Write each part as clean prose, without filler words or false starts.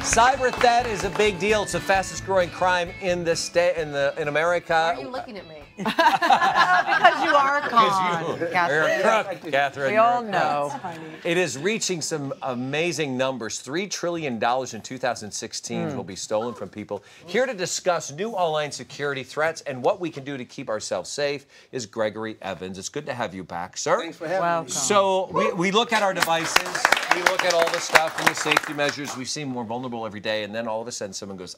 Cyber theft is a big deal. It's the fastest growing crime in the state in America. Why are you looking at me? Because you are con. You're a crook, Catherine. We all know. It is reaching some amazing numbers. $3 trillion in 2016 will be stolen from people. Here to discuss new online security threats and what we can do to keep ourselves safe is Gregory Evans. It's good to have you back, sir. Thanks for having me. So we look at our devices. We look at all the stuff and the safety measures. We seem more vulnerable every day, and then all of a sudden someone goes,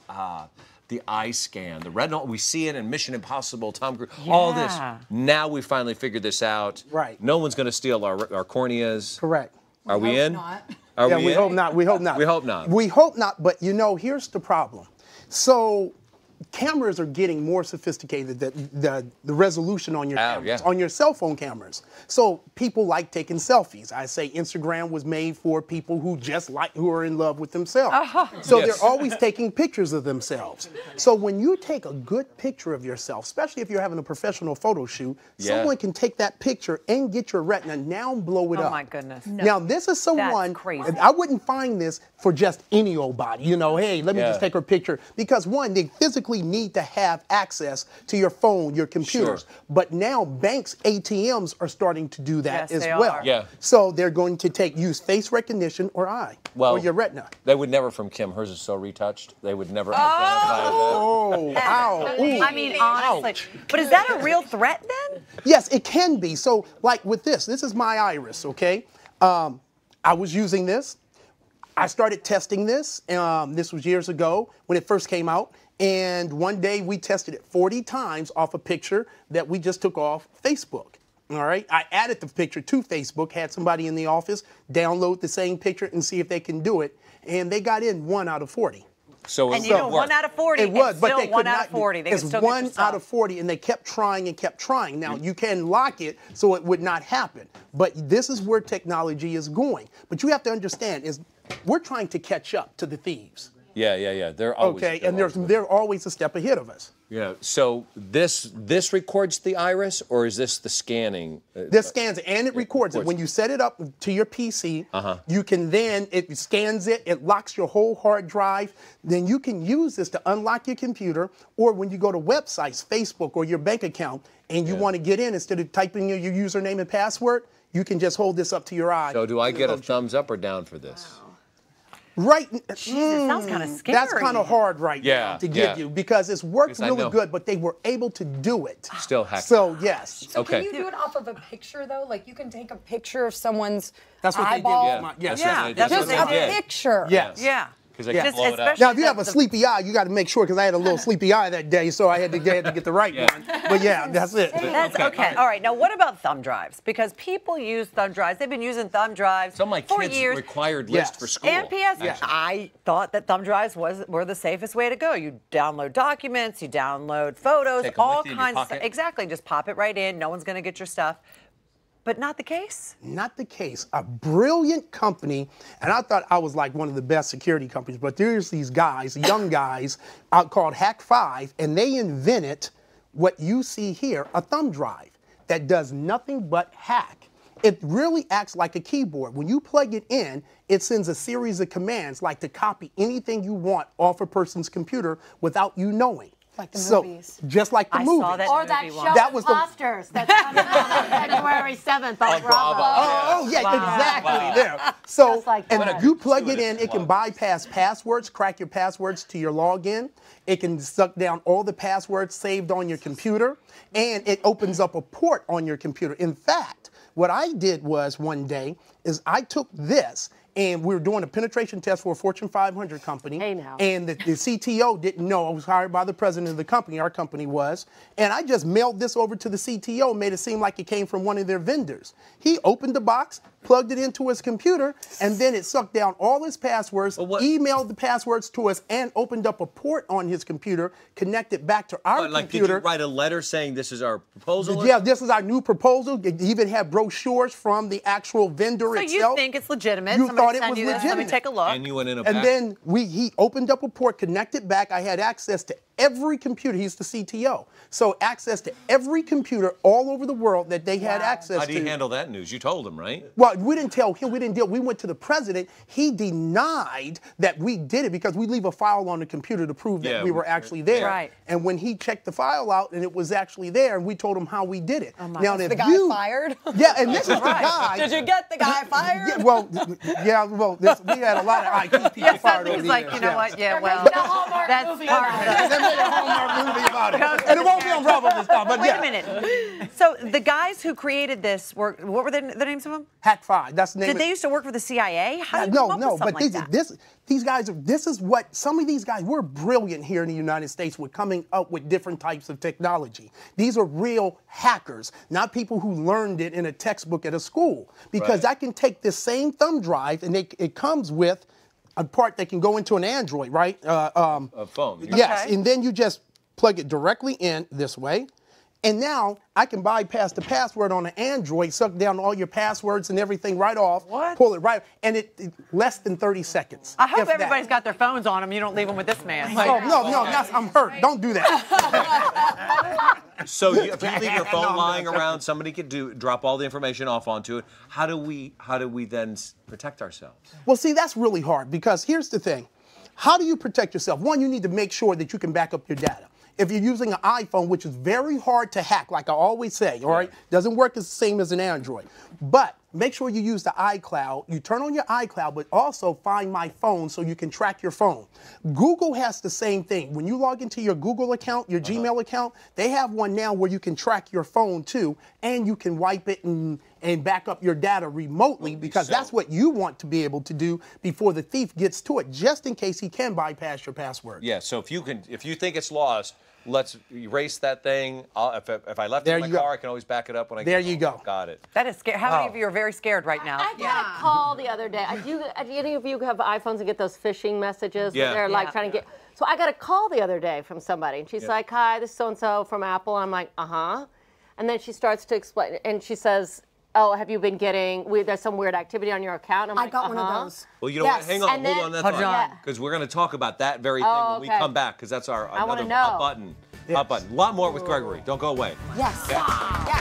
the eye scan, the retinal. We see it in Mission Impossible, Tom Cruise, all this. Now we finally figured this out. Right. No one's going to steal our corneas. Correct. Are we in? Not. Are Yeah, we we in? hope not. We hope not. We hope not. We hope not, but you know, here's the problem. So cameras are getting more sophisticated, the resolution on your cameras, on your cell phone cameras. So people like taking selfies. I say Instagram was made for people who who are in love with themselves. So they're always taking pictures of themselves. So when you take a good picture of yourself, especially if you're having a professional photo shoot, someone can take that picture and get your retina now and blow it up. Oh my goodness. Now this is someone, crazy. I wouldn't find this for just any old body, you know, hey, let me just take her picture. Because one, they physically need to have access to your phone, your computers. But now banks, ATMs are starting to do that as well. So they're going to use face recognition or eye or your retina. They would never from Kim. Hers is so retouched. They would never identify that. Oh, ow. Ooh. I mean, honestly. But is that a real threat then? Yes, it can be. So like with this is my iris, okay? I was using this. I started testing this. This was years ago when it first came out. And one day we tested it 40 times off a picture that we just took off Facebook. All right. I added the picture to Facebook, had somebody in the office download the same picture and see if they can do it. And they got in 1 out of 40. So and you know, 1 out of 40. It was, but they could 1 out not, of 40. They it's still 1 out of 40, and they kept trying and kept trying. Now you can lock it so it would not happen, but this is where technology is going. But you have to understand is we're trying to catch up to the thieves. Yeah. They're always and they're always a step ahead of us. Yeah. So this records the iris, or is this the scanning? This scans it and it records it. When you set it up to your PC, you can then it scans it. It locks your whole hard drive. Then you can use this to unlock your computer, or when you go to websites, Facebook, or your bank account, and you want to get in instead of typing in your username and password, you can just hold this up to your eye. So do I get a thumbs up or down for this? Wow. Right. Jeez, it sounds kind of scary. That's kind of hard now to give you because it's worked really good, but they were able to do it. Still hacked. So, yes. So can you do it off of a picture, though? Like, you can take a picture of someone's That's what eyeball? They did. Just a picture. Yes. Yeah. Because they can blow it up. Now, if you have a sleepy eye, you got to make sure, because I had a little sleepy eye that day, so I had to get the right one. But yeah, that's it. That's okay. All right. Now, what about thumb drives? Because people use thumb drives. They've been using thumb drives Some of my for kids' years. required list for school. And P.S. I thought that thumb drives were the safest way to go. You download documents, you download photos, all kinds of stuff. Exactly. Just pop it right in. No one's going to get your stuff. But not the case? Not the case. A brilliant company, and I thought I was like one of the best security companies, but there's these guys, young guys, called Hack5, and they invented what you see here, a thumb drive that does nothing but hack. It really acts like a keyboard. When you plug it in, it sends a series of commands like to copy anything you want off a person's computer without you knowing. Like the movies. Just like the movie. Saw that or movie that show, that was Imposters, that's coming out on February 7th on Bravo. Oh, yeah, exactly. There. So, Just like and that. if you plug it in, it can bypass passwords, crack your passwords to your login. It can suck down all the passwords saved on your computer, and it opens up a port on your computer. In fact, what I did was one day is I took this, and we were doing a penetration test for a Fortune 500 company. Hey, now. And the CTO didn't know I was hired by the president of the company. Our company was. And I just mailed this over to the CTO, made it seem like it came from one of their vendors. He opened the box, plugged it into his computer, and then it sucked down all his passwords, emailed the passwords to us, and opened up a port on his computer, connected back to our Like, computer. did you write a letter saying this is our proposal? Yeah, this is our new proposal. It even had brochures from the actual vendor itself. So you think it's legitimate? You thought it send was you this. legitimate. Let me take a look. And you went in a And then he opened up a port, connected back. I had access to every computer. He's the CTO. So access to every computer all over the world that they had access to. How do you handle that news? You told him, right? Well, we didn't tell him. We didn't deal. We went to the president. He denied that we did it because we leave a file on the computer to prove that we were actually there. Right. And when he checked the file out and it was actually there, and we told him how we did it. Oh my now, God. The guy fired? Yeah, and this is the guy. Did you get the guy fired? We had a lot of IT people fired over He's the like, years. you know what? Yeah, well, making a Hallmark that's movie part about of it. it. They made a Hallmark movie about it. And it won't be on Bravo this time, but Wait a minute. So the guys who created this were, what were the names of them? Hack 5. That's the name. Did they used to work for the CIA? How do you No, come up with something but like that? these guys, this is what, some of these guys, we're brilliant here in the United States with coming up with different types of technology. These are real hackers, not people who learned it in a textbook at a school. Because I can take this same thumb drive and it comes with a part that can go into an Android, right? A phone. Yes, Okay. and then you just plug it directly in this way. And now I can bypass the password on an Android, suck down all your passwords and everything right off, pull it right, and it less than 30 seconds. I hope everybody's got their phones on them. You don't leave them with this man. Oh, no, I'm hurt. Don't do that. So if you leave your phone lying around, somebody could drop all the information off onto it. How do we then protect ourselves? Well, see, that's really hard because here's the thing. How do you protect yourself? One, you need to make sure that you can back up your data. If you're using an iPhone, which is very hard to hack, like I always say, all right, doesn't work the same as an Android. But make sure you use the iCloud. You turn on your iCloud, but also Find My Phone so you can track your phone. Google has the same thing. When you log into your Google account, your Gmail account, they have one now where you can track your phone too, and you can wipe it and back up your data remotely because that's what you want to be able to do before the thief gets to it, just in case he can bypass your password. Yeah, so if you think it's lost, let's erase that thing. If I left it in my car, I can always back it up when I get home. There you go. Got it. That is scary. How many of you are very scared right now? I got a call the other day. Do any of you have iPhones and get those phishing messages? Yeah. Where they're like trying to get. So I got a call the other day from somebody, and she's like, "Hi, this is so and so from Apple." And I'm like, "Uh-huh," and then she starts to explain, and she says, "Oh, have you been getting? There's some weird activity on your account." And I'm I got one of those. Well, you know what? Hang on, And then- hold on that Hold thought. on. Because we're going to talk about that very thing when we okay. come back, because that's our wanna another know. hot button. Hot button. A lot more with Gregory. Don't go away. Yes. Yeah.